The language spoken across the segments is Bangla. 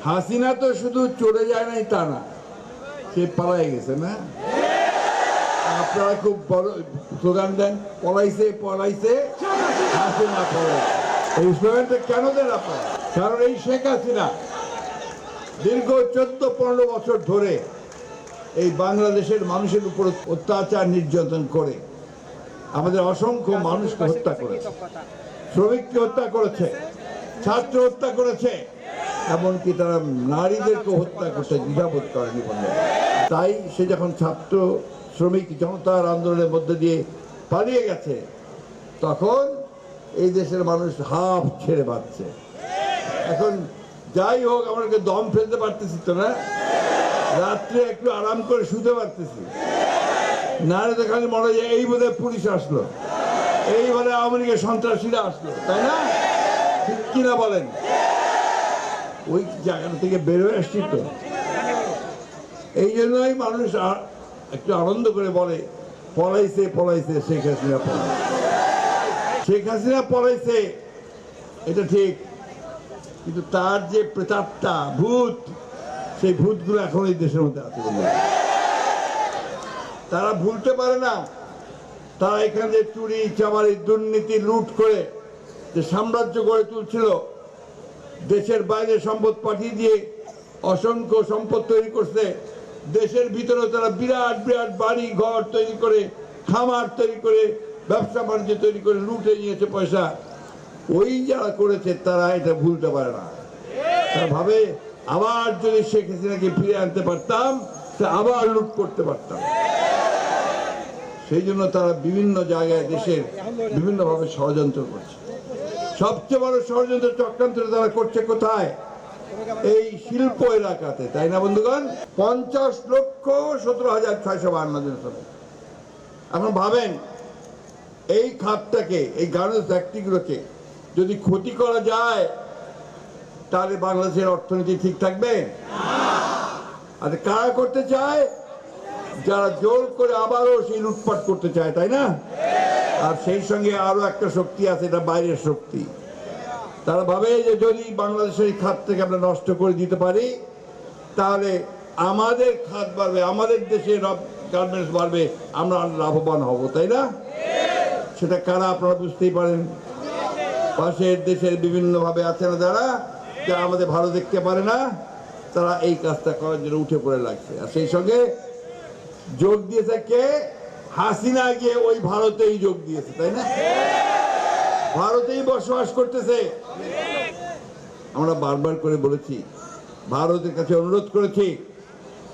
হাসিনা তো শুধু চলে যায় নাই তা না, সে পালাই গেছে না। আপনারা খুব বড় স্লোগান দেন, পলাইছে পলাইছে হাসিনা পলাইছে। এই স্লোগানটা কেন দেন আপনারা? কারণ এই শেখ হাসিনা দীর্ঘ 14-15 বছর ধরে এই বাংলাদেশের মানুষের উপর অত্যাচার নির্যাতন করে আমাদের অসংখ্য মানুষকে হত্যা করেছে, শ্রমিককে হত্যা করেছে, ছাত্র হত্যা করেছে, এমনকি তারা নারীদেরকে হত্যা করতে দ্বিধাবোধ করেনি। তাই সে যখন ছাত্র শ্রমিক জনতার আন্দোলনের মধ্যে দিয়ে পালিয়ে গেছে, তখন এই দেশের মানুষ হাফ ছেড়ে বাঁচছে। এখন যাই হোক, আমাকে দম ফেলতে পারতেছি তো না, রাত্রে একটু আরাম করে শুতে পারতেছি না, তো খালি মনে হয় এই বোধহয় পুলিশ আসলো, এইবারে আওয়ামী লীগের সন্ত্রাসীরা আসলো, তাই না? ঠিক কিনা বলেন? ওই জায়গা থেকে বেরোয় আসছি তো, এই জন্যই মানুষ একটু আনন্দ করে বলে পলাইছে পলাইছে শেখ হাসিনা পলাইছে। শেখ হাসিনা পলাইছে এটা ঠিক, কিন্তু তার যে প্রেতাত্মা ভূত, সেই ভূতগুলো এখন এই দেশের মধ্যে আছে। তারা ভুলতে পারে না, তারা এখানে চুরি চামারি দুর্নীতি লুট করে যে সাম্রাজ্য গড়ে তুলছিল, দেশের বাইরে সম্পদ পাঠিয়ে দিয়ে অসংখ্য সম্পদ তৈরি করছে, দেশের ভিতরে তারা বিরাট বিরাট বাড়ি ঘর তৈরি করে, খামার তৈরি করে, ব্যবসা বাণিজ্য তৈরি করে লুটে নিয়েছে পয়সা। ওই যারা করেছে তারা এটা ভুলতে পারে না, তারা ভাবে আবার যদি শেখ হাসিনাকে ফিরে আনতে পারতাম আবার লুট করতে পারতাম। সেই জন্য তারা বিভিন্ন জায়গায় দেশের বিভিন্ন ভাবে ষড়যন্ত্র করছে। সবচেয়ে বড় ষড়যন্ত্র চক্রান্ত তারা করছে কোথায়? এই শিল্প এলাকাতে, তাই না বন্ধুগণ? 50,17,652 জন শ্রমিক। এখন ভাবেন, এই খাতটাকে, এই গার্মেন্টস ফ্যাক্টরিগুলোকে যদি ক্ষতি করা যায়, তাহলে বাংলাদেশের অর্থনীতি ঠিক থাকবে? আর কারা করতে চায়? যারা জোর করে আবারও সেই লুটপাট করতে চায়, তাই না? আর সেই সঙ্গে আরো একটা শক্তি আছে, এটা বাইরের শক্তি। তারা ভাবে যে যদি বাংলাদেশের খাত থেকে আমরা নষ্ট করে দিতে পারি, তাহলে আমাদের খাত বাড়বে, আমাদের দেশে গার্মেন্টস বাড়বে, আমরা লাভবান হব, তাই না? সেটা কারা আপনারা বুঝতেই পারেন। পাশের দেশের বিভিন্ন ভাবে আছে না যারা আমাদের ভালো দেখতে পারে না, তারা এই কাজটা করার জন্য উঠে পড়ে লাগছে। আর সেই সঙ্গে যোগ দিয়েছে কে? হাসিনা গিয়ে ওই ভারতেই যোগ দিয়েছে, তাই না? ভারতেই বসবাস করতেছে। আমরা বারবার করে বলেছি, ভারতের কাছে অনুরোধ করেছি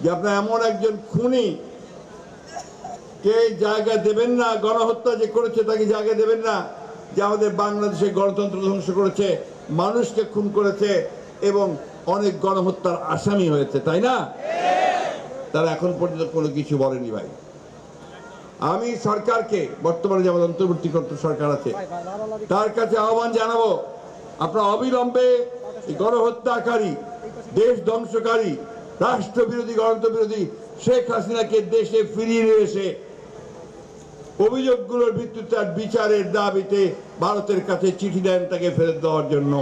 যে আপনারা এমন একজন খুনি কে জায়গা দেবেন না, গণহত্যা যে করেছে তাকে জায়গা দেবেন না, যে আমাদের বাংলাদেশে গণতন্ত্র ধ্বংস করেছে, মানুষকে খুন করেছে এবং অনেক গণহত্যার আসামি হয়েছে, তাই না? তারা এখন পর্যন্ত কোনো কিছু বলেনি। ভাই, আমি সরকারকে, বর্তমানে যে আমাদের অন্তর্বর্তীকালীন সরকার আছে, তার কাছে আহ্বান জানাবো, আপনারা অবিলম্বে গণহত্যাকারী, দেশ ধ্বংসকারী, রাষ্ট্রবিরোধী, গণতন্ত্র বিরোধী শেখ হাসিনাকে দেশে ফিরিয়ে নিয়ে এসে অভিযোগগুলোর ভিত্তিতে বিচারের দাবিতে ভারতের কাছে চিঠি দেন তাকে ফেরত দেওয়ার জন্য।